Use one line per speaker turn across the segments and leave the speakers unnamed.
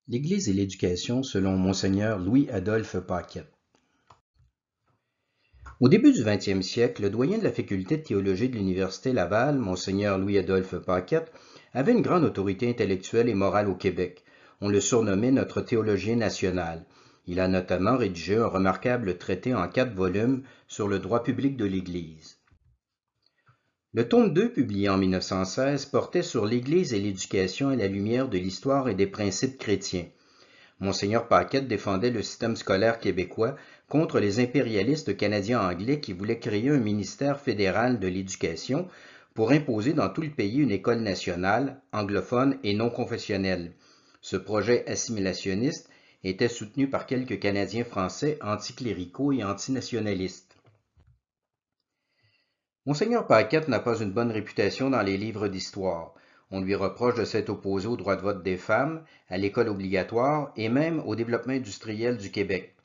L'Église et l'éducation selon Monseigneur Louis-Adolphe Paquette. Au début du 20e siècle, le doyen de la faculté de théologie de l'Université Laval, Monseigneur Louis-Adolphe Paquette, avait une grande autorité intellectuelle et morale au Québec. On le surnommait notre théologien national. Il a notamment rédigé un remarquable traité en 4 volumes sur le droit public de l'Église. Le tome 2, publié en 1916, portait sur l'Église et l'éducation à la lumière de l'histoire et des principes chrétiens. Monseigneur Paquette défendait le système scolaire québécois contre les impérialistes canadiens-anglais qui voulaient créer un ministère fédéral de l'éducation pour imposer dans tout le pays une école nationale, anglophone et non confessionnelle. Ce projet assimilationniste était soutenu par quelques Canadiens français anticléricaux et antinationalistes. Monseigneur Paquette n'a pas une bonne réputation dans les livres d'histoire. On lui reproche de s'être opposé au droit de vote des femmes, à l'école obligatoire et même au développement industriel du Québec.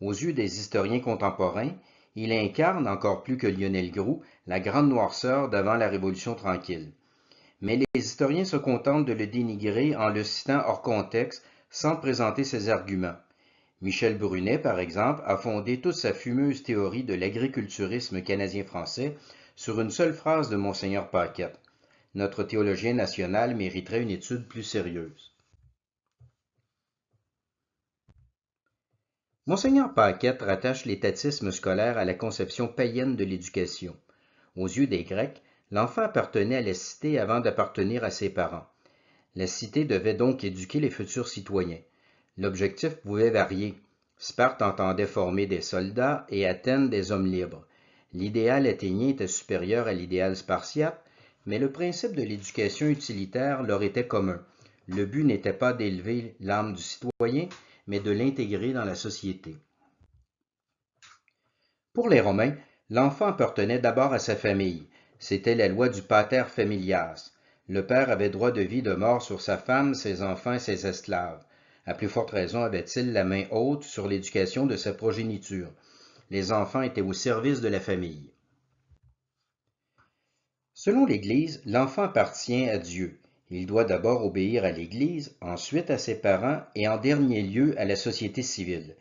Aux yeux des historiens contemporains, il incarne, encore plus que Lionel Groulx, la grande noirceur d'avant la Révolution tranquille. Mais les historiens se contentent de le dénigrer en le citant hors contexte sans présenter ses arguments. Michel Brunet, par exemple, a fondé toute sa fumeuse théorie de l'agriculturisme canadien-français sur une seule phrase de Monseigneur Paquette. Notre théologien national mériterait une étude plus sérieuse. Monseigneur Paquette rattache l'étatisme scolaire à la conception païenne de l'éducation. Aux yeux des Grecs, l'enfant appartenait à la cité avant d'appartenir à ses parents. La cité devait donc éduquer les futurs citoyens. L'objectif pouvait varier. Sparte entendait former des soldats et Athènes des hommes libres. L'idéal athénien était supérieur à l'idéal spartiate, mais le principe de l'éducation utilitaire leur était commun. Le but n'était pas d'élever l'âme du citoyen, mais de l'intégrer dans la société. Pour les Romains, l'enfant appartenait d'abord à sa famille. C'était la loi du pater familias. Le père avait droit de vie et de mort sur sa femme, ses enfants et ses esclaves. À plus forte raison avait-il la main haute sur l'éducation de sa progéniture. Les enfants étaient au service de la famille. Selon l'Église, l'enfant appartient à Dieu. Il doit d'abord obéir à l'Église, ensuite à ses parents et en dernier lieu à la société civile.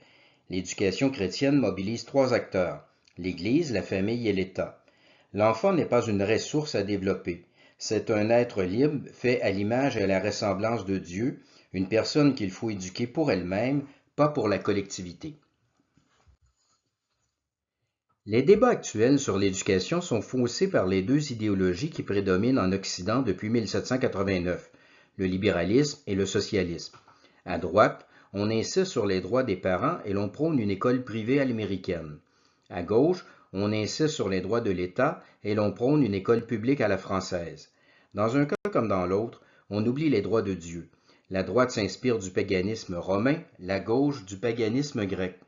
L'éducation chrétienne mobilise 3 acteurs, l'Église, la famille et l'État. L'enfant n'est pas une ressource à développer. C'est un être libre, fait à l'image et à la ressemblance de Dieu, une personne qu'il faut éduquer pour elle-même, pas pour la collectivité. Les débats actuels sur l'éducation sont faussés par les 2 idéologies qui prédominent en Occident depuis 1789, le libéralisme et le socialisme. À droite, on insiste sur les droits des parents et l'on prône une école privée à l'américaine. À gauche, on insiste sur les droits de l'État et l'on prône une école publique à la française. Dans un cas comme dans l'autre, on oublie les droits de Dieu. La droite s'inspire du paganisme romain, la gauche du paganisme grec.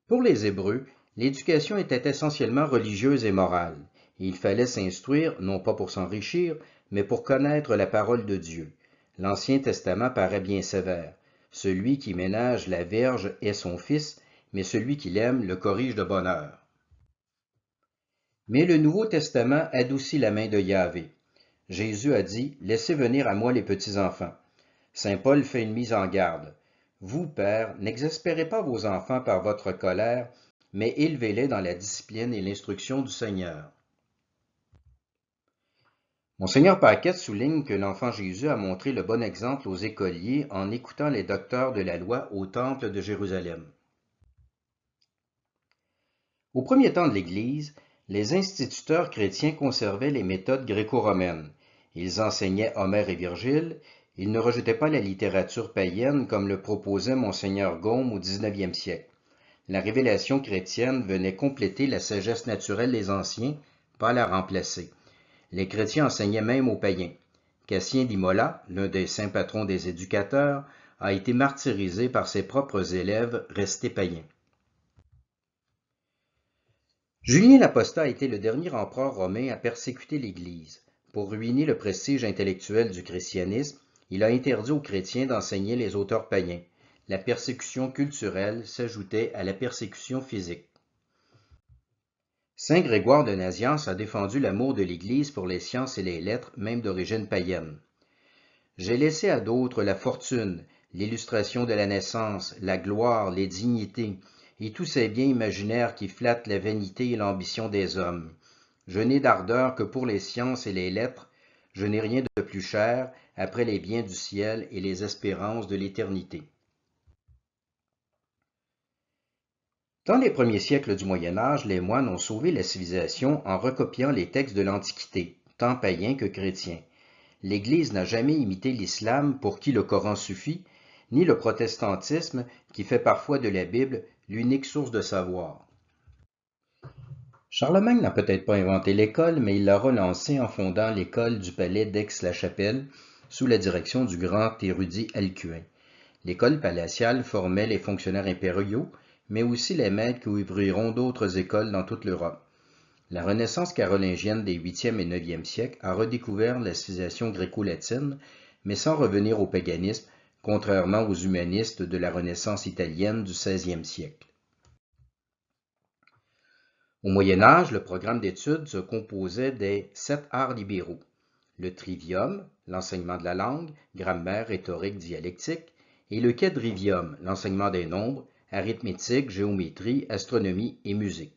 Pour les Hébreux, l'éducation était essentiellement religieuse et morale. Il fallait s'instruire, non pas pour s'enrichir, mais pour connaître la parole de Dieu. L'Ancien Testament paraît bien sévère. Celui qui ménage la verge est son fils, mais celui qui l'aime le corrige de bonne heure. Mais le Nouveau Testament adoucit la main de Yahvé. Jésus a dit « Laissez venir à moi les petits-enfants ». Saint Paul fait une mise en garde. Vous, pères, n'exaspérez pas vos enfants par votre colère, mais élevez-les dans la discipline et l'instruction du Seigneur. Monseigneur Paquette souligne que l'enfant Jésus a montré le bon exemple aux écoliers en écoutant les docteurs de la loi au temple de Jérusalem. Au premier temps de l'Église, les instituteurs chrétiens conservaient les méthodes gréco-romaines. Ils enseignaient Homère et Virgile. Ils ne rejetaient pas la littérature païenne comme le proposait Monseigneur Gaume au 19e siècle. La révélation chrétienne venait compléter la sagesse naturelle des anciens, pas la remplacer. Les chrétiens enseignaient même aux païens. Cassien d'Imola, l'un des saints patrons des éducateurs, a été martyrisé par ses propres élèves restés païens. Julien l'Apostat a été le dernier empereur romain à persécuter l'Église. Pour ruiner le prestige intellectuel du christianisme, il a interdit aux chrétiens d'enseigner les auteurs païens. La persécution culturelle s'ajoutait à la persécution physique. Saint Grégoire de Nazianze a défendu l'amour de l'Église pour les sciences et les lettres, même d'origine païenne. J'ai laissé à d'autres la fortune, l'illustration de la naissance, la gloire, les dignités, et tous ces biens imaginaires qui flattent la vanité et l'ambition des hommes. Je n'ai d'ardeur que pour les sciences et les lettres, je n'ai rien de plus cher, après les biens du ciel et les espérances de l'éternité. Dans les premiers siècles du Moyen Âge, les moines ont sauvé la civilisation en recopiant les textes de l'Antiquité, tant païens que chrétiens. L'Église n'a jamais imité l'islam pour qui le Coran suffit, ni le protestantisme qui fait parfois de la Bible l'unique source de savoir. Charlemagne n'a peut-être pas inventé l'école, mais il l'a relancée en fondant l'école du palais d'Aix-la-Chapelle sous la direction du grand érudit Alcuin. L'école palatiale formait les fonctionnaires impériaux, mais aussi les maîtres qui ouvriront d'autres écoles dans toute l'Europe. La Renaissance carolingienne des 8e et 9e siècles a redécouvert la civilisation gréco-latine, mais sans revenir au paganisme, contrairement aux humanistes de la Renaissance italienne du 16e siècle. Au Moyen Âge, le programme d'études se composait des 7 arts libéraux. Le trivium, l'enseignement de la langue, grammaire, rhétorique, dialectique, et le quadrivium, l'enseignement des nombres, arithmétique, géométrie, astronomie et musique.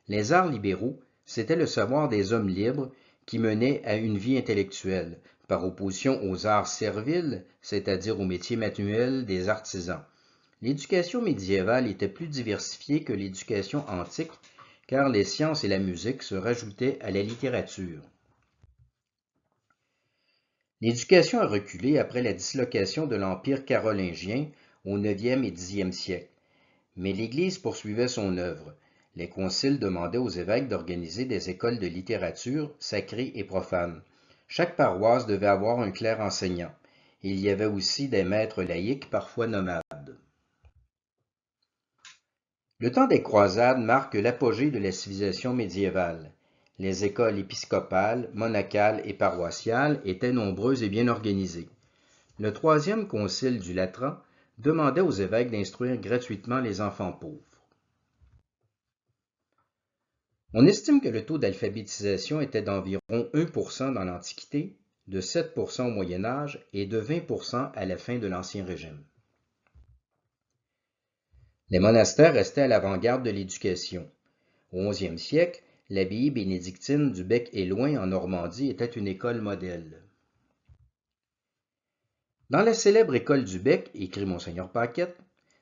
Les arts libéraux, c'était le savoir des hommes libres qui menaient à une vie intellectuelle, par opposition aux arts serviles, c'est-à-dire aux métiers manuels des artisans. L'éducation médiévale était plus diversifiée que l'éducation antique, car les sciences et la musique se rajoutaient à la littérature. L'éducation a reculé après la dislocation de l'Empire carolingien au 9e et 10e siècle, mais l'Église poursuivait son œuvre. Les conciles demandaient aux évêques d'organiser des écoles de littérature sacrée et profane. Chaque paroisse devait avoir un clerc enseignant. Il y avait aussi des maîtres laïcs, parfois nomades. Le temps des croisades marque l'apogée de la civilisation médiévale. Les écoles épiscopales, monacales et paroissiales étaient nombreuses et bien organisées. Le troisième concile du Latran demandait aux évêques d'instruire gratuitement les enfants pauvres. On estime que le taux d'alphabétisation était d'environ 1% dans l'Antiquité, de 7% au Moyen Âge et de 20% à la fin de l'Ancien Régime. Les monastères restaient à l'avant-garde de l'éducation. Au XIe siècle, l'abbaye bénédictine du Bec-et-Loing en Normandie était une école modèle. Dans la célèbre école du Bec, écrit Monseigneur Paquette,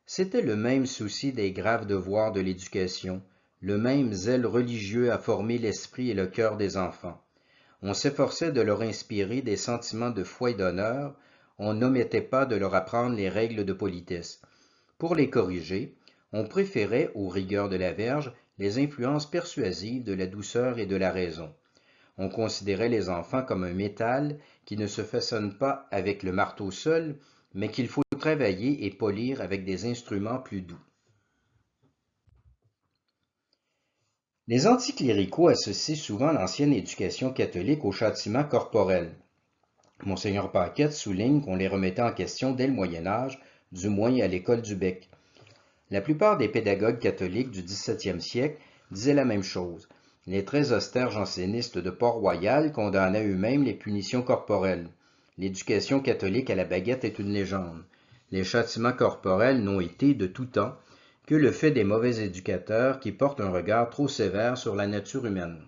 c'était le même souci des graves devoirs de l'éducation, le même zèle religieux à former l'esprit et le cœur des enfants. On s'efforçait de leur inspirer des sentiments de foi et d'honneur, on n'omettait pas de leur apprendre les règles de politesse. Pour les corriger, on préférait aux rigueurs de la verge les influences persuasives de la douceur et de la raison. On considérait les enfants comme un métal qui ne se façonne pas avec le marteau seul, mais qu'il faut travailler et polir avec des instruments plus doux. Les anticléricaux associent souvent l'ancienne éducation catholique au châtiment corporel. Monseigneur Paquette souligne qu'on les remettait en question dès le Moyen Âge, du moins à l'école du Bec. La plupart des pédagogues catholiques du XVIIe siècle disaient la même chose. Les très austères jansénistes de Port-Royal condamnaient eux-mêmes les punitions corporelles. L'éducation catholique à la baguette est une légende. Les châtiments corporels n'ont été, de tout temps, que le fait des mauvais éducateurs qui portent un regard trop sévère sur la nature humaine.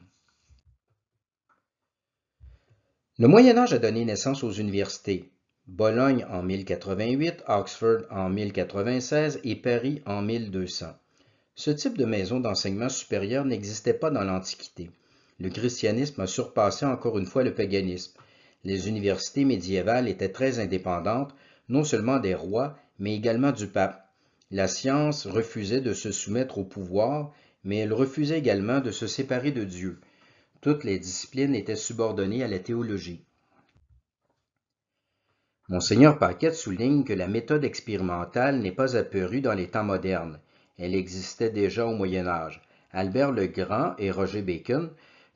Le Moyen Âge a donné naissance aux universités. Bologne en 1088, Oxford en 1096 et Paris en 1200. Ce type de maison d'enseignement supérieur n'existait pas dans l'Antiquité. Le christianisme a surpassé encore une fois le paganisme. Les universités médiévales étaient très indépendantes, non seulement des rois, mais également du pape. La science refusait de se soumettre au pouvoir, mais elle refusait également de se séparer de Dieu. Toutes les disciplines étaient subordonnées à la théologie. Monseigneur Paquette souligne que la méthode expérimentale n'est pas apparue dans les temps modernes. Elle existait déjà au Moyen Âge. Albert le Grand et Roger Bacon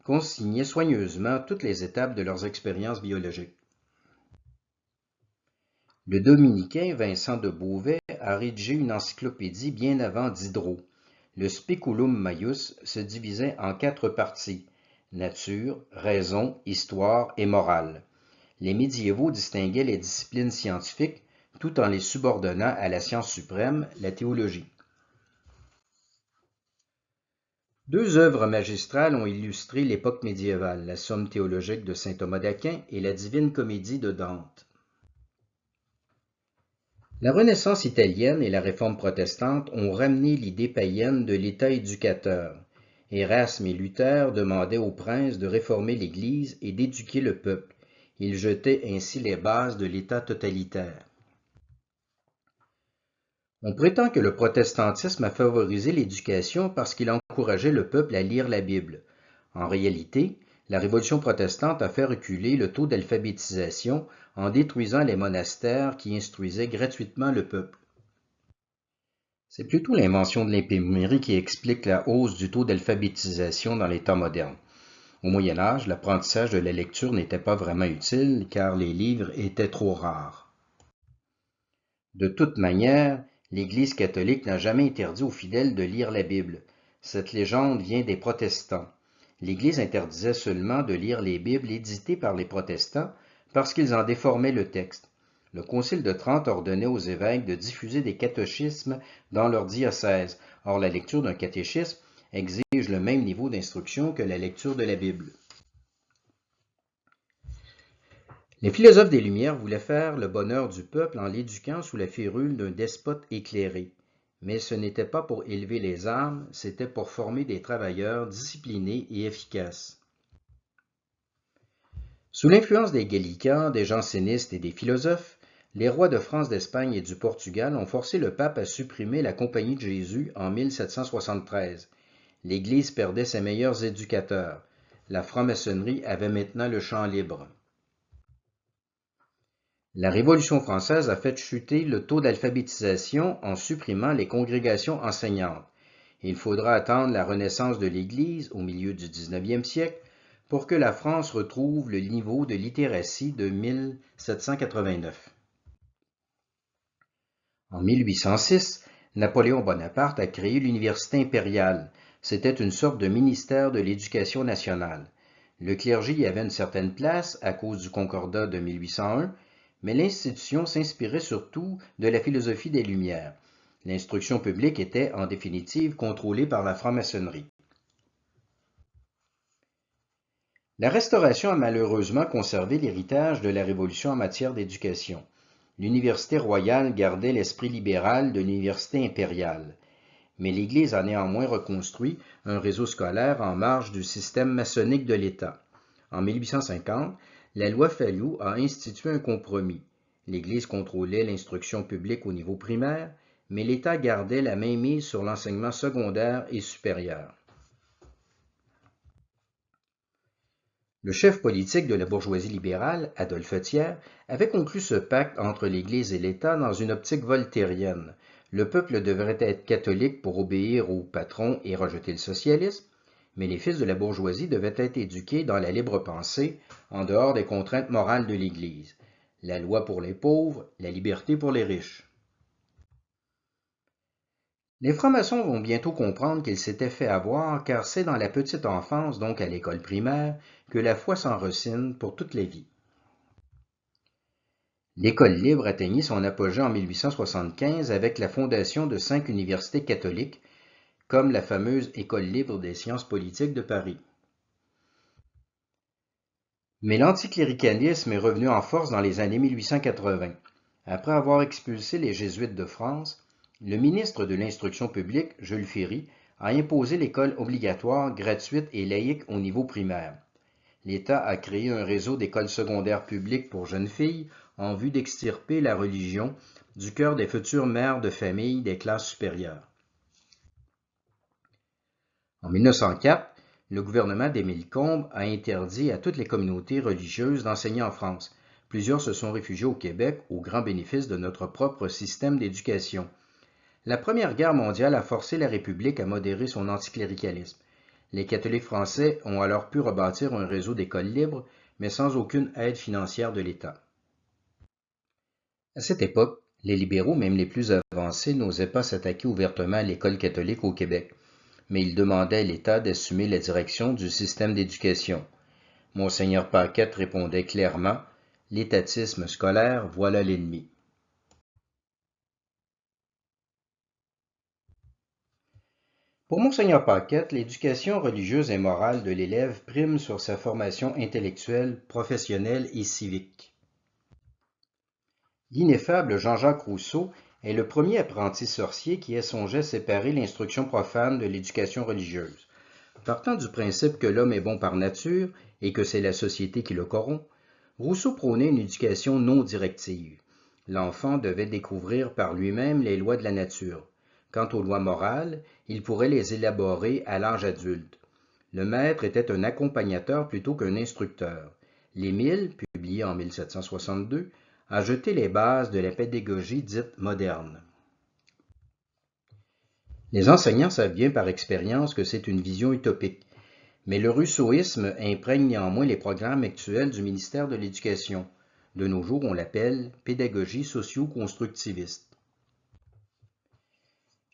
consignaient soigneusement toutes les étapes de leurs expériences biologiques. Le dominicain Vincent de Beauvais a rédigé une encyclopédie bien avant Diderot. Le Speculum Maius se divisait en 4 parties: nature, raison, histoire et morale. Les médiévaux distinguaient les disciplines scientifiques tout en les subordonnant à la science suprême, la théologie. Deux œuvres magistrales ont illustré l'époque médiévale, la Somme théologique de saint Thomas d'Aquin et la Divine Comédie de Dante. La Renaissance italienne et la Réforme protestante ont ramené l'idée païenne de l'État éducateur. Érasme et Luther demandaient aux princes de réformer l'Église et d'éduquer le peuple. Ils jetaient ainsi les bases de l'État totalitaire. On prétend que le protestantisme a favorisé l'éducation parce qu'il encourageait le peuple à lire la Bible. En réalité, la Révolution protestante a fait reculer le taux d'alphabétisation en détruisant les monastères qui instruisaient gratuitement le peuple. C'est plutôt l'invention de l'imprimerie qui explique la hausse du taux d'alphabétisation dans les temps modernes. Au Moyen Âge, l'apprentissage de la lecture n'était pas vraiment utile car les livres étaient trop rares. De toute manière, l'Église catholique n'a jamais interdit aux fidèles de lire la Bible. Cette légende vient des protestants. L'Église interdisait seulement de lire les Bibles éditées par les protestants parce qu'ils en déformaient le texte. Le Concile de Trente ordonnait aux évêques de diffuser des catéchismes dans leur diocèse. Or, la lecture d'un catéchisme exige le même niveau d'instruction que la lecture de la Bible. Les philosophes des Lumières voulaient faire le bonheur du peuple en l'éduquant sous la férule d'un despote éclairé. Mais ce n'était pas pour élever les âmes, c'était pour former des travailleurs disciplinés et efficaces. Sous l'influence des gallicans, des jansénistes et des philosophes, les rois de France, d'Espagne et du Portugal ont forcé le pape à supprimer la Compagnie de Jésus en 1773. L'Église perdait ses meilleurs éducateurs. La franc-maçonnerie avait maintenant le champ libre. La Révolution française a fait chuter le taux d'alphabétisation en supprimant les congrégations enseignantes. Il faudra attendre la renaissance de l'Église au milieu du 19e siècle pour que la France retrouve le niveau de littératie de 1789. En 1806, Napoléon Bonaparte a créé l'Université impériale. C'était une sorte de ministère de l'Éducation nationale. Le clergé y avait une certaine place à cause du Concordat de 1801, mais l'institution s'inspirait surtout de la philosophie des Lumières. L'instruction publique était, en définitive, contrôlée par la franc-maçonnerie. La Restauration a malheureusement conservé l'héritage de la Révolution en matière d'éducation. L'Université royale gardait l'esprit libéral de l'Université impériale, mais l'Église a néanmoins reconstruit un réseau scolaire en marge du système maçonnique de l'État. En 1850, la loi Fallou a institué un compromis. L'Église contrôlait l'instruction publique au niveau primaire, mais l'État gardait la mainmise sur l'enseignement secondaire et supérieur. Le chef politique de la bourgeoisie libérale, Adolphe Thiers, avait conclu ce pacte entre l'Église et l'État dans une optique voltairienne. Le peuple devrait être catholique pour obéir au patron et rejeter le socialisme, mais les fils de la bourgeoisie devaient être éduqués dans la libre pensée, en dehors des contraintes morales de l'Église. La loi pour les pauvres, la liberté pour les riches. Les francs-maçons vont bientôt comprendre qu'ils s'étaient fait avoir, car c'est dans la petite enfance, donc à l'école primaire, que la foi s'enracine pour toute la vie. L'école libre atteignit son apogée en 1875 avec la fondation de 5 universités catholiques, comme la fameuse École libre des sciences politiques de Paris. Mais l'anticléricalisme est revenu en force dans les années 1880. Après avoir expulsé les jésuites de France, le ministre de l'Instruction publique, Jules Ferry, a imposé l'école obligatoire, gratuite et laïque au niveau primaire. L'État a créé un réseau d'écoles secondaires publiques pour jeunes filles en vue d'extirper la religion du cœur des futures mères de famille des classes supérieures. En 1904, le gouvernement d'Émile Combes a interdit à toutes les communautés religieuses d'enseigner en France. Plusieurs se sont réfugiés au Québec au grand bénéfice de notre propre système d'éducation. La Première Guerre mondiale a forcé la République à modérer son anticléricalisme. Les catholiques français ont alors pu rebâtir un réseau d'écoles libres, mais sans aucune aide financière de l'État. À cette époque, les libéraux, même les plus avancés, n'osaient pas s'attaquer ouvertement à l'école catholique au Québec, mais ils demandaient à l'État d'assumer la direction du système d'éducation. Monseigneur Paquette répondait clairement « L'étatisme scolaire, voilà l'ennemi. Pour Monseigneur Paquette, l'éducation religieuse et morale de l'élève prime sur sa formation intellectuelle, professionnelle et civique. L'ineffable Jean-Jacques Rousseau est le premier apprenti sorcier qui ait songé à séparer l'instruction profane de l'éducation religieuse. Partant du principe que l'homme est bon par nature et que c'est la société qui le corrompt, Rousseau prônait une éducation non directive. L'enfant devait découvrir par lui-même les lois de la nature. Quant aux lois morales, il pourrait les élaborer à l'âge adulte. Le maître était un accompagnateur plutôt qu'un instructeur. L'Émile, publié en 1762, a jeté les bases de la pédagogie dite moderne. Les enseignants savent bien par expérience que c'est une vision utopique, mais le rousseauisme imprègne néanmoins les programmes actuels du ministère de l'Éducation. De nos jours, on l'appelle pédagogie socio-constructiviste.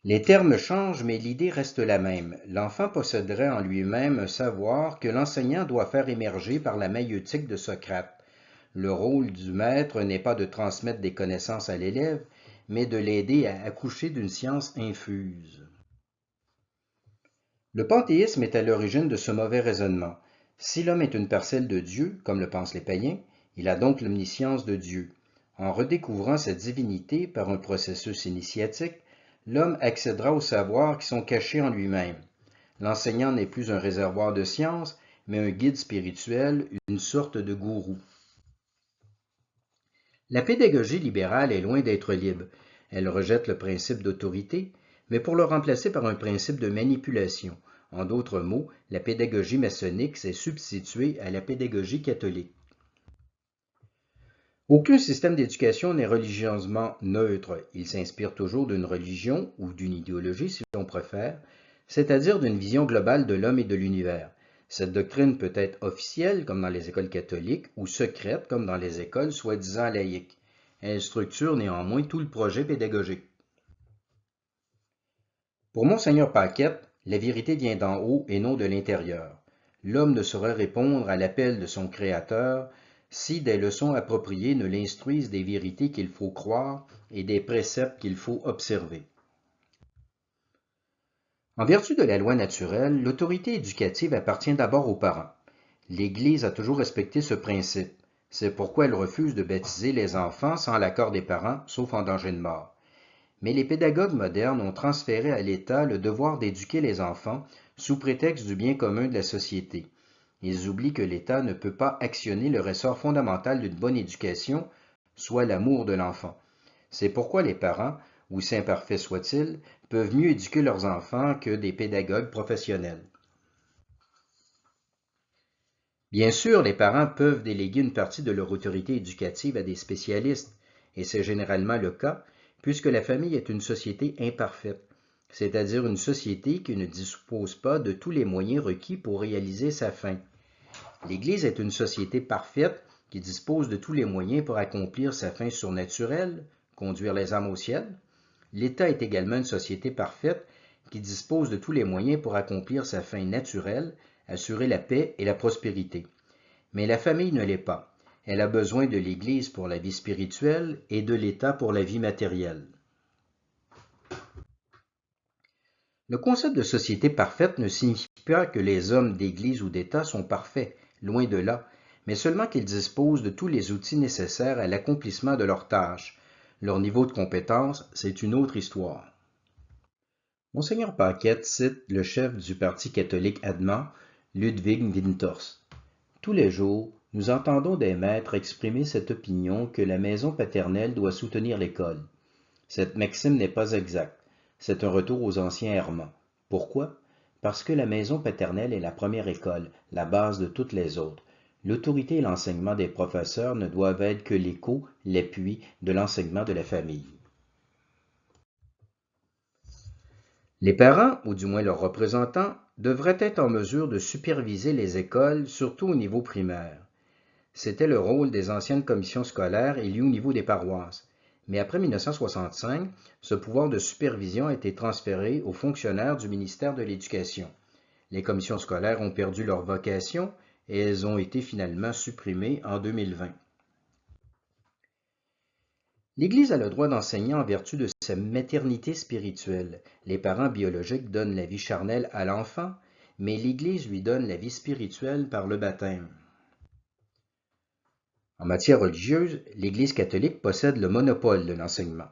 Les termes changent, mais l'idée reste la même. L'enfant posséderait en lui-même un savoir que l'enseignant doit faire émerger par la maïeutique de Socrate. Le rôle du maître n'est pas de transmettre des connaissances à l'élève, mais de l'aider à accoucher d'une science infuse. Le panthéisme est à l'origine de ce mauvais raisonnement. Si l'homme est une parcelle de Dieu, comme le pensent les païens, il a donc l'omniscience de Dieu. En redécouvrant sa divinité par un processus initiatique, l'homme accédera aux savoirs qui sont cachés en lui-même. L'enseignant n'est plus un réservoir de science, mais un guide spirituel, une sorte de gourou. La pédagogie libérale est loin d'être libre. Elle rejette le principe d'autorité, mais pour le remplacer par un principe de manipulation. En d'autres mots, la pédagogie maçonnique s'est substituée à la pédagogie catholique. Aucun système d'éducation n'est religieusement neutre. Il s'inspire toujours d'une religion ou d'une idéologie, si l'on préfère, c'est-à-dire d'une vision globale de l'homme et de l'univers. Cette doctrine peut être officielle, comme dans les écoles catholiques, ou secrète, comme dans les écoles soi-disant laïques. Elle structure néanmoins tout le projet pédagogique. Pour Monseigneur Paquette, la vérité vient d'en haut et non de l'intérieur. L'homme ne saurait répondre à l'appel de son Créateur si des leçons appropriées ne l'instruisent des vérités qu'il faut croire et des préceptes qu'il faut observer. En vertu de la loi naturelle, l'autorité éducative appartient d'abord aux parents. L'Église a toujours respecté ce principe. C'est pourquoi elle refuse de baptiser les enfants sans l'accord des parents, sauf en danger de mort. Mais les pédagogues modernes ont transféré à l'État le devoir d'éduquer les enfants sous prétexte du bien commun de la société. Ils oublient que l'État ne peut pas actionner le ressort fondamental d'une bonne éducation, soit l'amour de l'enfant. C'est pourquoi les parents, aussi imparfaits soient-ils, peuvent mieux éduquer leurs enfants que des pédagogues professionnels. Bien sûr, les parents peuvent déléguer une partie de leur autorité éducative à des spécialistes, et c'est généralement le cas, puisque la famille est une société imparfaite, c'est-à-dire une société qui ne dispose pas de tous les moyens requis pour réaliser sa fin. L'Église est une société parfaite qui dispose de tous les moyens pour accomplir sa fin surnaturelle, conduire les âmes au ciel. L'État est également une société parfaite qui dispose de tous les moyens pour accomplir sa fin naturelle, assurer la paix et la prospérité. Mais la famille ne l'est pas. Elle a besoin de l'Église pour la vie spirituelle et de l'État pour la vie matérielle. Le concept de société parfaite ne signifie pas que les hommes d'Église ou d'État sont parfaits, loin de là, mais seulement qu'ils disposent de tous les outils nécessaires à l'accomplissement de leurs tâches. Leur niveau de compétence, c'est une autre histoire. Monseigneur Paquette cite le chef du parti catholique allemand, Ludwig Winters. Tous les jours, nous entendons des maîtres exprimer cette opinion que la maison paternelle doit soutenir l'école. Cette maxime n'est pas exacte. C'est un retour aux anciens errements. Pourquoi? Parce que la maison paternelle est la première école, la base de toutes les autres. L'autorité et l'enseignement des professeurs ne doivent être que l'écho, l'appui de l'enseignement de la famille. Les parents, ou du moins leurs représentants, devraient être en mesure de superviser les écoles, surtout au niveau primaire. C'était le rôle des anciennes commissions scolaires élues au niveau des paroisses. Mais après 1965, ce pouvoir de supervision a été transféré aux fonctionnaires du ministère de l'Éducation. Les commissions scolaires ont perdu leur vocation et elles ont été finalement supprimées en 2020. L'Église a le droit d'enseigner en vertu de sa maternité spirituelle. Les parents biologiques donnent la vie charnelle à l'enfant, mais l'Église lui donne la vie spirituelle par le baptême. En matière religieuse, l'Église catholique possède le monopole de l'enseignement.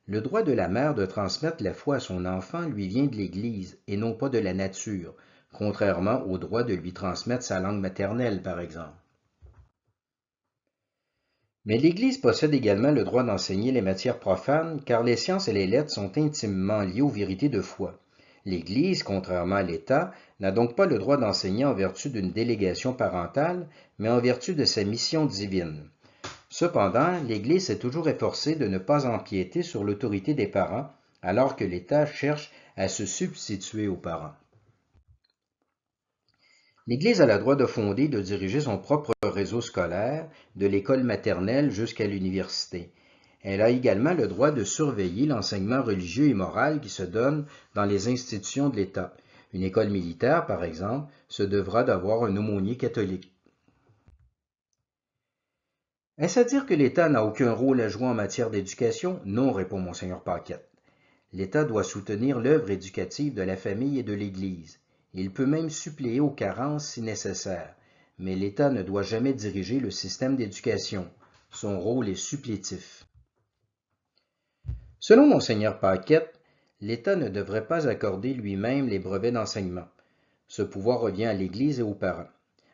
Le droit de la mère de transmettre la foi à son enfant lui vient de l'Église et non pas de la nature, contrairement au droit de lui transmettre sa langue maternelle, par exemple. Mais l'Église possède également le droit d'enseigner les matières profanes, car les sciences et les lettres sont intimement liées aux vérités de foi. L'Église, contrairement à l'État, n'a donc pas le droit d'enseigner en vertu d'une délégation parentale, mais en vertu de sa mission divine. Cependant, l'Église s'est toujours efforcée de ne pas empiéter sur l'autorité des parents, alors que l'État cherche à se substituer aux parents. L'Église a le droit de fonder et de diriger son propre réseau scolaire, de l'école maternelle jusqu'à l'université. Elle a également le droit de surveiller l'enseignement religieux et moral qui se donne dans les institutions de l'État. Une école militaire, par exemple, se devra d'avoir un aumônier catholique. Est-ce à dire que l'État n'a aucun rôle à jouer en matière d'éducation? Non, répond Monseigneur Paquette. L'État doit soutenir l'œuvre éducative de la famille et de l'Église. Il peut même suppléer aux carences si nécessaire, mais l'État ne doit jamais diriger le système d'éducation. Son rôle est supplétif. Selon Monseigneur Paquette, l'État ne devrait pas accorder lui-même les brevets d'enseignement. Ce pouvoir revient à l'Église et aux parents.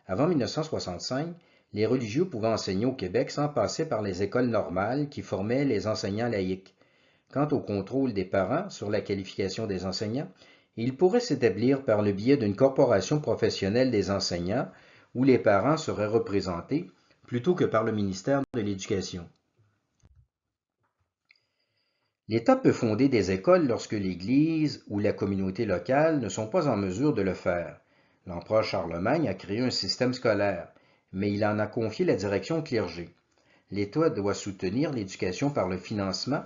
Avant 1965, les religieux pouvaient enseigner au Québec sans passer par les écoles normales qui formaient les enseignants laïcs. Quant au contrôle des parents sur la qualification des enseignants, il pourrait s'établir par le biais d'une corporation professionnelle des enseignants où les parents seraient représentés plutôt que par le ministère de l'Éducation. L'État peut fonder des écoles lorsque l'Église ou la communauté locale ne sont pas en mesure de le faire. L'empereur Charlemagne a créé un système scolaire, mais il en a confié la direction au clergé. L'État doit soutenir l'éducation par le financement,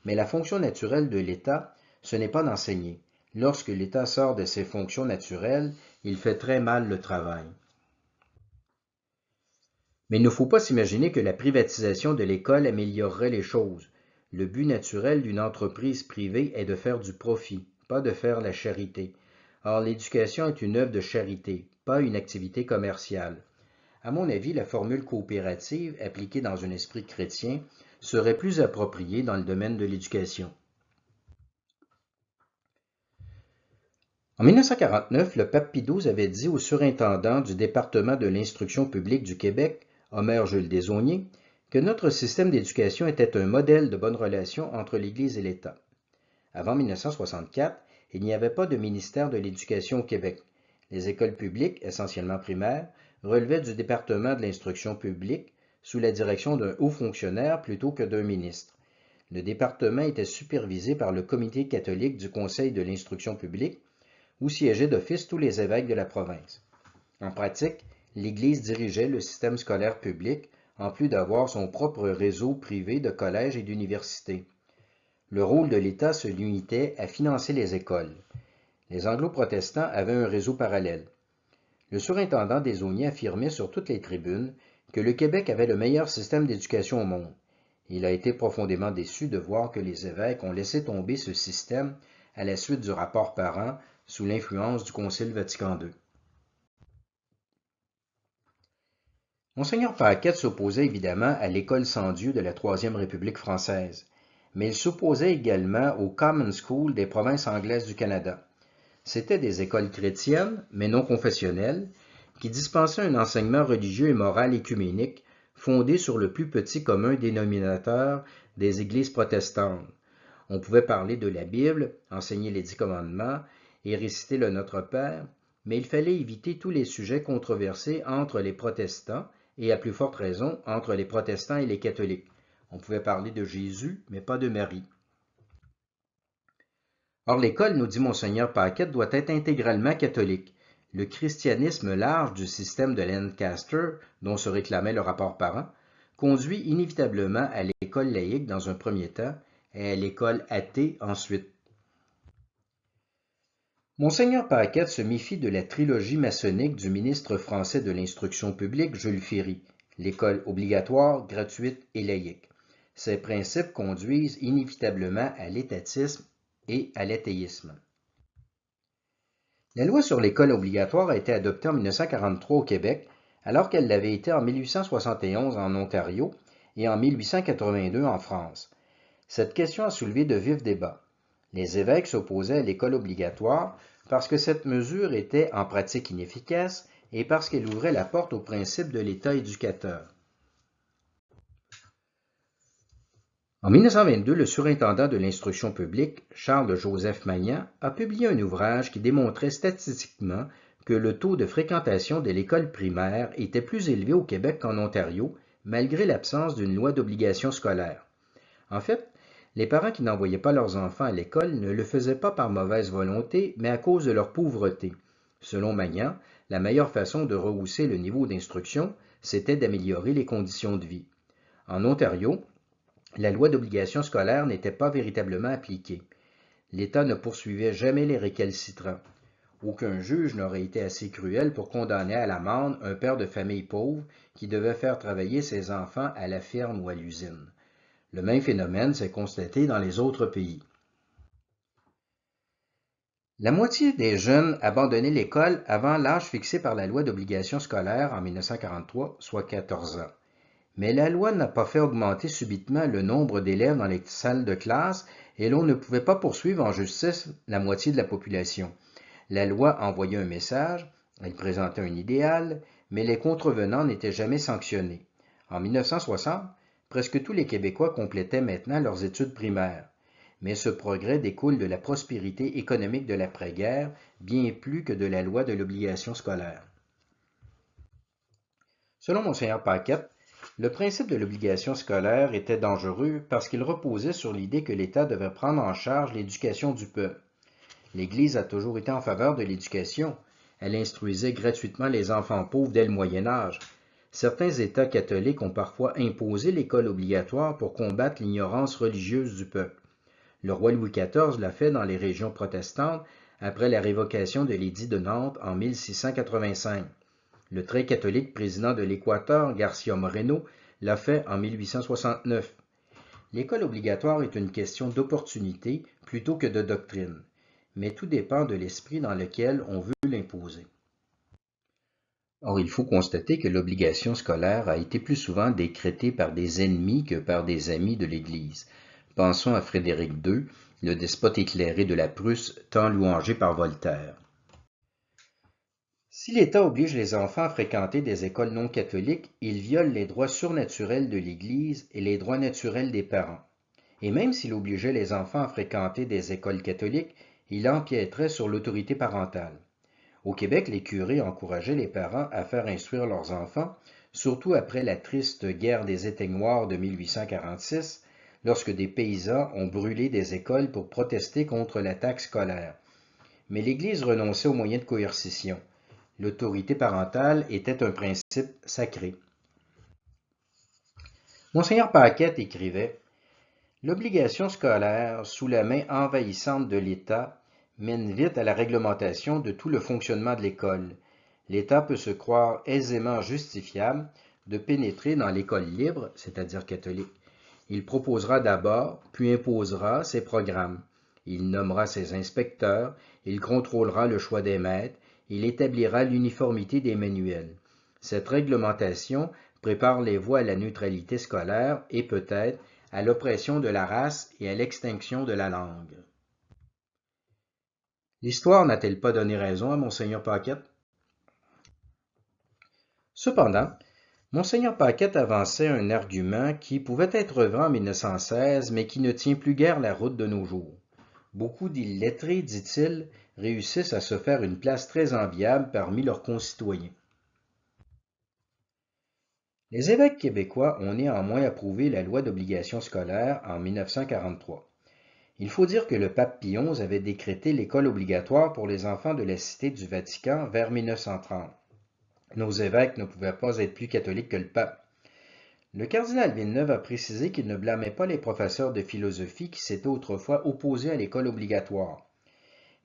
mais la fonction naturelle de l'État, ce n'est pas d'enseigner. Lorsque l'État sort de ses fonctions naturelles, il fait très mal le travail. Mais il ne faut pas s'imaginer que la privatisation de l'école améliorerait les choses. Le but naturel d'une entreprise privée est de faire du profit, pas de faire la charité. Or, l'éducation est une œuvre de charité, pas une activité commerciale. À mon avis, la formule coopérative, appliquée dans un esprit chrétien, serait plus appropriée dans le domaine de l'éducation. En 1949, le pape Pie XII avait dit au surintendant du département de l'instruction publique du Québec, Omer Jules Desaulniers, que notre système d'éducation était un modèle de bonne relation entre l'Église et l'État. Avant 1964, il n'y avait pas de ministère de l'Éducation au Québec. Les écoles publiques, essentiellement primaires, relevaient du département de l'instruction publique sous la direction d'un haut fonctionnaire plutôt que d'un ministre. Le département était supervisé par le comité catholique du Conseil de l'instruction publique, où siégeaient d'office tous les évêques de la province. En pratique, l'Église dirigeait le système scolaire public, en plus d'avoir son propre réseau privé de collèges et d'universités. Le rôle de l'État se limitait à financer les écoles. Les anglo-protestants avaient un réseau parallèle. Le surintendant Desaulniers affirmait sur toutes les tribunes que le Québec avait le meilleur système d'éducation au monde. Il a été profondément déçu de voir que les évêques ont laissé tomber ce système à la suite du rapport Parent sous l'influence du Concile Vatican II. Monseigneur Paquette s'opposait évidemment à l'école sans Dieu de la Troisième République française, mais il s'opposait également aux Common Schools des provinces anglaises du Canada. C'étaient des écoles chrétiennes, mais non confessionnelles, qui dispensaient un enseignement religieux et moral écuménique fondé sur le plus petit commun dénominateur des églises protestantes. On pouvait parler de la Bible, enseigner les 10 commandements et réciter le Notre Père, mais il fallait éviter tous les sujets controversés entre les protestants et à plus forte raison entre les protestants et les catholiques. On pouvait parler de Jésus, mais pas de Marie. Or, l'école, nous dit Monseigneur Paquette, doit être intégralement catholique. Le christianisme large du système de Lancaster, dont se réclamait le rapport Parent, conduit inévitablement à l'école laïque dans un premier temps et à l'école athée ensuite. Monseigneur Paquette se méfie de la trilogie maçonnique du ministre français de l'Instruction publique, Jules Ferry, l'école obligatoire, gratuite et laïque. Ces principes conduisent inévitablement à l'étatisme et à l'athéisme. La loi sur l'école obligatoire a été adoptée en 1943 au Québec, alors qu'elle l'avait été en 1871 en Ontario et en 1882 en France. Cette question a soulevé de vifs débats. Les évêques s'opposaient à l'école obligatoire parce que cette mesure était en pratique inefficace et parce qu'elle ouvrait la porte au principe de l'État éducateur. En 1922, le surintendant de l'instruction publique, Charles-Joseph Magnan, a publié un ouvrage qui démontrait statistiquement que le taux de fréquentation de l'école primaire était plus élevé au Québec qu'en Ontario, malgré l'absence d'une loi d'obligation scolaire. En fait, les parents qui n'envoyaient pas leurs enfants à l'école ne le faisaient pas par mauvaise volonté, mais à cause de leur pauvreté. Selon Magnan, la meilleure façon de rehausser le niveau d'instruction, c'était d'améliorer les conditions de vie. En Ontario, la loi d'obligation scolaire n'était pas véritablement appliquée. L'État ne poursuivait jamais les récalcitrants. Aucun juge n'aurait été assez cruel pour condamner à l'amende un père de famille pauvre qui devait faire travailler ses enfants à la ferme ou à l'usine. Le même phénomène s'est constaté dans les autres pays. La moitié des jeunes abandonnaient l'école avant l'âge fixé par la loi d'obligation scolaire en 1943, soit 14 ans. Mais la loi n'a pas fait augmenter subitement le nombre d'élèves dans les salles de classe et l'on ne pouvait pas poursuivre en justice la moitié de la population. La loi envoyait un message, elle présentait un idéal, mais les contrevenants n'étaient jamais sanctionnés. En 1960, presque tous les Québécois complétaient maintenant leurs études primaires. Mais ce progrès découle de la prospérité économique de l'après-guerre, bien plus que de la loi de l'obligation scolaire. Selon Mgr Paquette, le principe de l'obligation scolaire était dangereux parce qu'il reposait sur l'idée que l'État devait prendre en charge l'éducation du peuple. L'Église a toujours été en faveur de l'éducation. Elle instruisait gratuitement les enfants pauvres dès le Moyen Âge. Certains États catholiques ont parfois imposé l'école obligatoire pour combattre l'ignorance religieuse du peuple. Le roi Louis XIV l'a fait dans les régions protestantes après la révocation de l'édit de Nantes en 1685. Le très catholique président de l'Équateur, Garcia Moreno, l'a fait en 1869. L'école obligatoire est une question d'opportunité plutôt que de doctrine, mais tout dépend de l'esprit dans lequel on veut l'imposer. Or, il faut constater que l'obligation scolaire a été plus souvent décrétée par des ennemis que par des amis de l'Église. Pensons à Frédéric II, le despote éclairé de la Prusse, tant louangé par Voltaire. Si l'État oblige les enfants à fréquenter des écoles non catholiques, il viole les droits surnaturels de l'Église et les droits naturels des parents. Et même s'il obligeait les enfants à fréquenter des écoles catholiques, il empiéterait sur l'autorité parentale. Au Québec, les curés encourageaient les parents à faire instruire leurs enfants, surtout après la triste guerre des éteignoirs de 1846, lorsque des paysans ont brûlé des écoles pour protester contre la taxe scolaire. Mais l'Église renonçait aux moyens de coercition. L'autorité parentale était un principe sacré. Mgr Paquette écrivait « L'obligation scolaire, sous la main envahissante de l'État, mène vite à la réglementation de tout le fonctionnement de l'école. L'État peut se croire aisément justifiable de pénétrer dans l'école libre, c'est-à-dire catholique. Il proposera d'abord, puis imposera ses programmes. Il nommera ses inspecteurs, il contrôlera le choix des maîtres, il établira l'uniformité des manuels. Cette réglementation prépare les voies à la neutralité scolaire et peut-être à l'oppression de la race et à l'extinction de la langue. » L'histoire n'a-t-elle pas donné raison à Mgr Paquette? Cependant, Mgr Paquette avançait un argument qui pouvait être vrai en 1916, mais qui ne tient plus guère la route de nos jours. Beaucoup d'illettrés, dit-il, réussissent à se faire une place très enviable parmi leurs concitoyens. Les évêques québécois ont néanmoins approuvé la loi d'obligation scolaire en 1943. Il faut dire que le pape Pie XI avait décrété l'école obligatoire pour les enfants de la Cité du Vatican vers 1930. Nos évêques ne pouvaient pas être plus catholiques que le pape. Le cardinal Villeneuve a précisé qu'il ne blâmait pas les professeurs de philosophie qui s'étaient autrefois opposés à l'école obligatoire.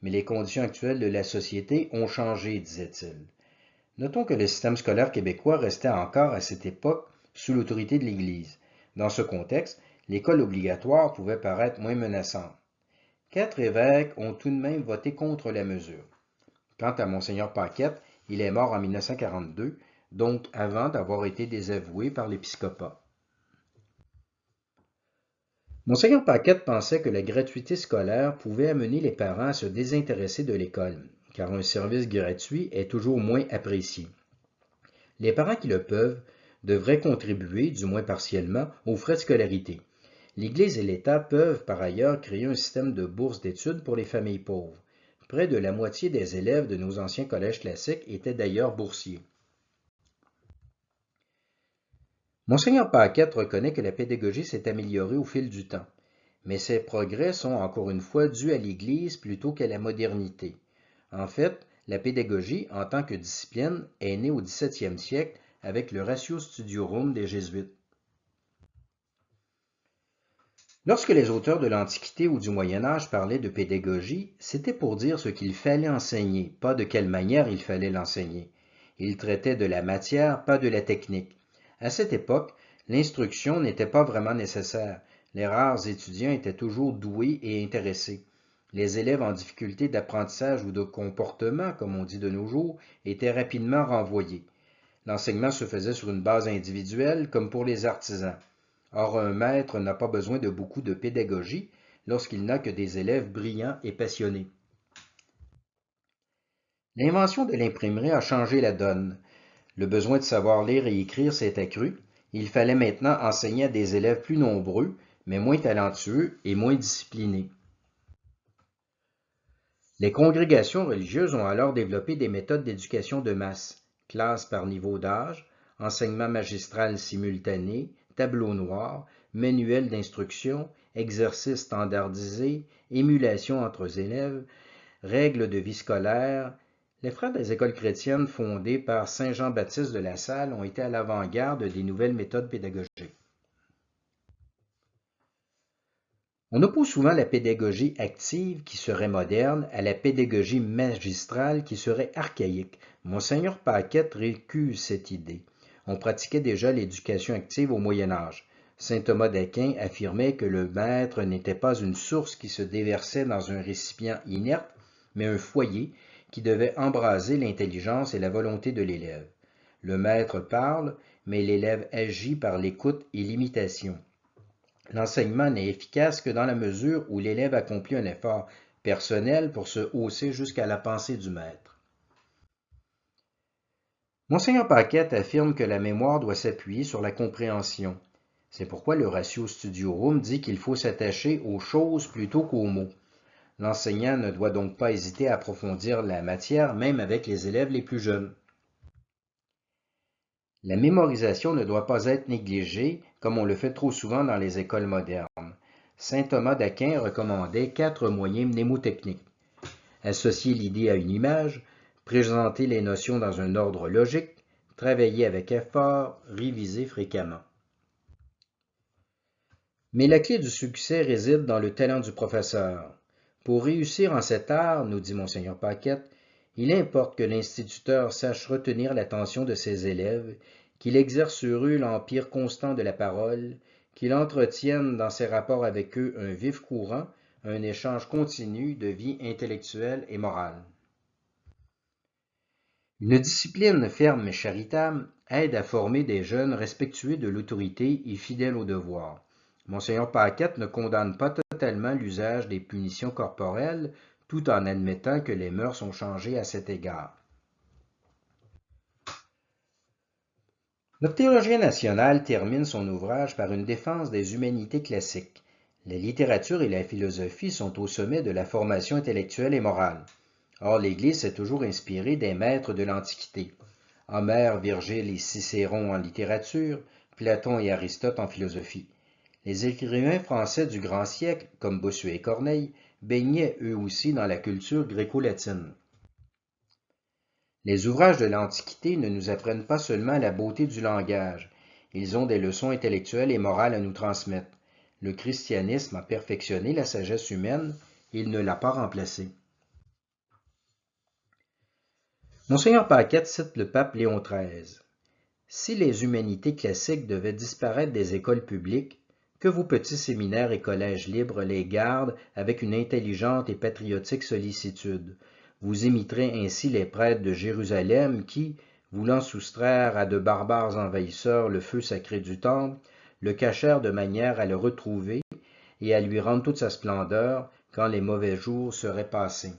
Mais les conditions actuelles de la société ont changé, disait-il. Notons que le système scolaire québécois restait encore à cette époque sous l'autorité de l'Église. Dans ce contexte, l'école obligatoire pouvait paraître moins menaçante. 4 évêques ont tout de même voté contre la mesure. Quant à Monseigneur Paquette, il est mort en 1942, donc avant d'avoir été désavoué par l'épiscopat. Monseigneur Paquette pensait que la gratuité scolaire pouvait amener les parents à se désintéresser de l'école, car un service gratuit est toujours moins apprécié. Les parents qui le peuvent devraient contribuer, du moins partiellement, aux frais de scolarité. L'Église et l'État peuvent par ailleurs créer un système de bourses d'études pour les familles pauvres. Près de la moitié des élèves de nos anciens collèges classiques étaient d'ailleurs boursiers. Monseigneur Paquette reconnaît que la pédagogie s'est améliorée au fil du temps, mais ces progrès sont encore une fois dus à l'Église plutôt qu'à la modernité. En fait, la pédagogie, en tant que discipline, est née au XVIIe siècle avec le Ratio Studiorum des Jésuites. Lorsque les auteurs de l'Antiquité ou du Moyen Âge parlaient de pédagogie, c'était pour dire ce qu'il fallait enseigner, pas de quelle manière il fallait l'enseigner. Ils traitaient de la matière, pas de la technique. À cette époque, l'instruction n'était pas vraiment nécessaire. Les rares étudiants étaient toujours doués et intéressés. Les élèves en difficulté d'apprentissage ou de comportement, comme on dit de nos jours, étaient rapidement renvoyés. L'enseignement se faisait sur une base individuelle, comme pour les artisans. Or, un maître n'a pas besoin de beaucoup de pédagogie lorsqu'il n'a que des élèves brillants et passionnés. L'invention de l'imprimerie a changé la donne. Le besoin de savoir lire et écrire s'est accru. Il fallait maintenant enseigner à des élèves plus nombreux, mais moins talentueux et moins disciplinés. Les congrégations religieuses ont alors développé des méthodes d'éducation de masse, classes par niveau d'âge, enseignement magistral simultané, tableau noir, manuel d'instruction, exercices standardisés, émulation entre élèves, règles de vie scolaire. Les frères des écoles chrétiennes fondées par Saint Jean-Baptiste de La Salle ont été à l'avant-garde des nouvelles méthodes pédagogiques. On oppose souvent la pédagogie active qui serait moderne à la pédagogie magistrale qui serait archaïque. Monseigneur Paquette récuse cette idée. On pratiquait déjà l'éducation active au Moyen Âge. Saint Thomas d'Aquin affirmait que le maître n'était pas une source qui se déversait dans un récipient inerte, mais un foyer qui devait embraser l'intelligence et la volonté de l'élève. Le maître parle, mais l'élève agit par l'écoute et l'imitation. L'enseignement n'est efficace que dans la mesure où l'élève accomplit un effort personnel pour se hausser jusqu'à la pensée du maître. Monseigneur Paquette affirme que la mémoire doit s'appuyer sur la compréhension. C'est pourquoi le Ratio Studiorum dit qu'il faut s'attacher aux choses plutôt qu'aux mots. L'enseignant ne doit donc pas hésiter à approfondir la matière, même avec les élèves les plus jeunes. La mémorisation ne doit pas être négligée, comme on le fait trop souvent dans les écoles modernes. Saint Thomas d'Aquin recommandait 4 moyens mnémotechniques. Associer l'idée à une image, présenter les notions dans un ordre logique, travailler avec effort, réviser fréquemment. Mais la clé du succès réside dans le talent du professeur. Pour réussir en cet art, nous dit Monseigneur Paquette, il importe que l'instituteur sache retenir l'attention de ses élèves, qu'il exerce sur eux l'empire constant de la parole, qu'il entretienne dans ses rapports avec eux un vif courant, un échange continu de vie intellectuelle et morale. Une discipline ferme et charitable aide à former des jeunes respectueux de l'autorité et fidèles au devoir. Monseigneur Paquette ne condamne pas totalement l'usage des punitions corporelles, tout en admettant que les mœurs ont changé à cet égard. Notre théologien national termine son ouvrage par une défense des humanités classiques. La littérature et la philosophie sont au sommet de la formation intellectuelle et morale. Or, l'Église s'est toujours inspirée des maîtres de l'Antiquité. Homère, Virgile et Cicéron en littérature, Platon et Aristote en philosophie. Les écrivains français du grand siècle, comme Bossuet et Corneille, baignaient eux aussi dans la culture gréco-latine. Les ouvrages de l'Antiquité ne nous apprennent pas seulement la beauté du langage, ils ont des leçons intellectuelles et morales à nous transmettre. Le christianisme a perfectionné la sagesse humaine, il ne l'a pas remplacée. Monseigneur Paquette cite le pape Léon XIII. Si les humanités classiques devaient disparaître des écoles publiques, Que vos petits séminaires et collèges libres les gardent avec une intelligente et patriotique sollicitude. Vous imiterez ainsi les prêtres de Jérusalem qui, voulant soustraire à de barbares envahisseurs le feu sacré du temple, le cachèrent de manière à le retrouver et à lui rendre toute sa splendeur quand les mauvais jours seraient passés.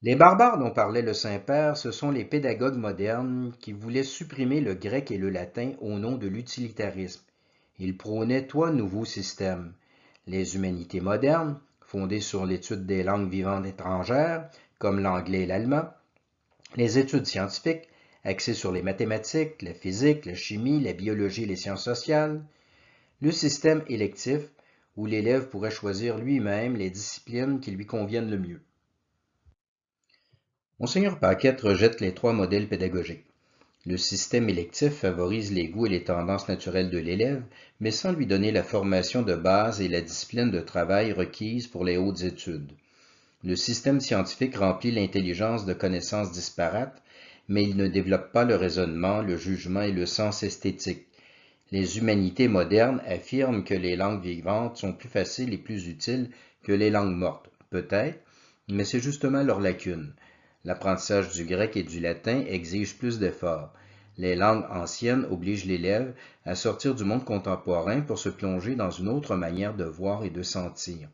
Les barbares dont parlait le Saint-Père, ce sont les pédagogues modernes qui voulaient supprimer le grec et le latin au nom de l'utilitarisme. Ils prônaient trois nouveaux systèmes. Les humanités modernes, fondées sur l'étude des langues vivantes étrangères, comme l'anglais et l'allemand. Les études scientifiques, axées sur les mathématiques, la physique, la chimie, la biologie et les sciences sociales. Le système électif, où l'élève pourrait choisir lui-même les disciplines qui lui conviennent le mieux. Monseigneur Paquette rejette les trois modèles pédagogiques. Le système électif favorise les goûts et les tendances naturelles de l'élève, mais sans lui donner la formation de base et la discipline de travail requise pour les hautes études. Le système scientifique remplit l'intelligence de connaissances disparates, mais il ne développe pas le raisonnement, le jugement et le sens esthétique. Les humanités modernes affirment que les langues vivantes sont plus faciles et plus utiles que les langues mortes. Peut-être, mais c'est justement leur lacune. L'apprentissage du grec et du latin exige plus d'efforts. Les langues anciennes obligent l'élève à sortir du monde contemporain pour se plonger dans une autre manière de voir et de sentir.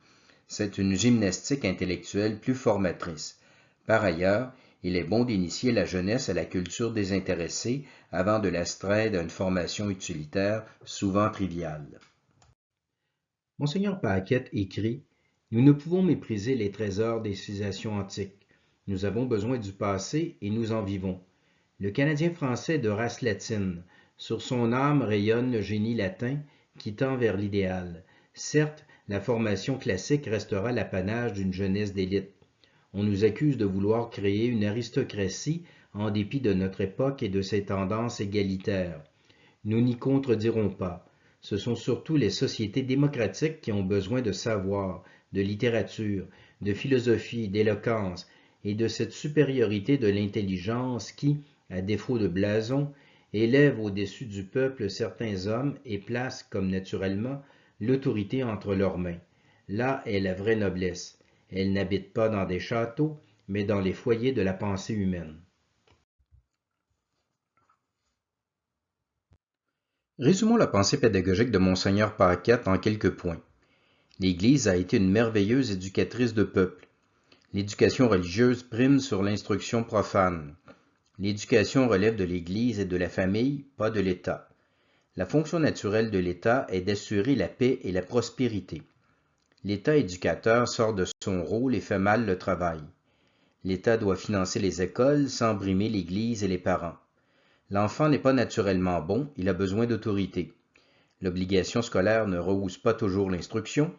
C'est une gymnastique intellectuelle plus formatrice. Par ailleurs, il est bon d'initier la jeunesse à la culture désintéressée avant de l'astreindre à une formation utilitaire souvent triviale. Monseigneur Paquette écrit « Nous ne pouvons mépriser les trésors des civilisations antiques. Nous avons besoin du passé et nous en vivons. Le Canadien français de race latine, sur son âme rayonne le génie latin qui tend vers l'idéal. Certes, la formation classique restera l'apanage d'une jeunesse d'élite. On nous accuse de vouloir créer une aristocratie en dépit de notre époque et de ses tendances égalitaires. Nous n'y contredirons pas. Ce sont surtout les sociétés démocratiques qui ont besoin de savoir, de littérature, de philosophie, d'éloquence, et de cette supériorité de l'intelligence qui, à défaut de blason, élève au-dessus du peuple certains hommes et place, comme naturellement, l'autorité entre leurs mains. Là est la vraie noblesse. Elle n'habite pas dans des châteaux, mais dans les foyers de la pensée humaine. Résumons la pensée pédagogique de Monseigneur Paquette en quelques points. L'Église a été une merveilleuse éducatrice de peuple. L'éducation religieuse prime sur l'instruction profane. L'éducation relève de l'Église et de la famille, pas de l'État. La fonction naturelle de l'État est d'assurer la paix et la prospérité. L'État éducateur sort de son rôle et fait mal le travail. L'État doit financer les écoles sans brimer l'Église et les parents. L'enfant n'est pas naturellement bon, il a besoin d'autorité. L'obligation scolaire ne rehausse pas toujours l'instruction.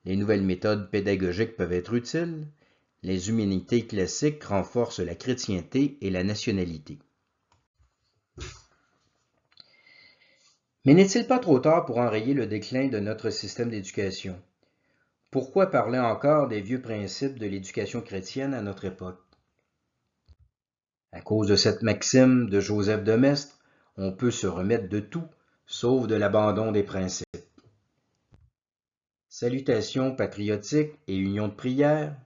Les nouvelles méthodes pédagogiques peuvent être utiles. Les humanités classiques renforcent la chrétienté et la nationalité. Mais n'est-il pas trop tard pour enrayer le déclin de notre système d'éducation? Pourquoi parler encore des vieux principes de l'éducation chrétienne à notre époque? À cause de cette maxime de Joseph de Maistre, on peut se remettre de tout, sauf de l'abandon des principes. Salutations patriotiques et union de prière.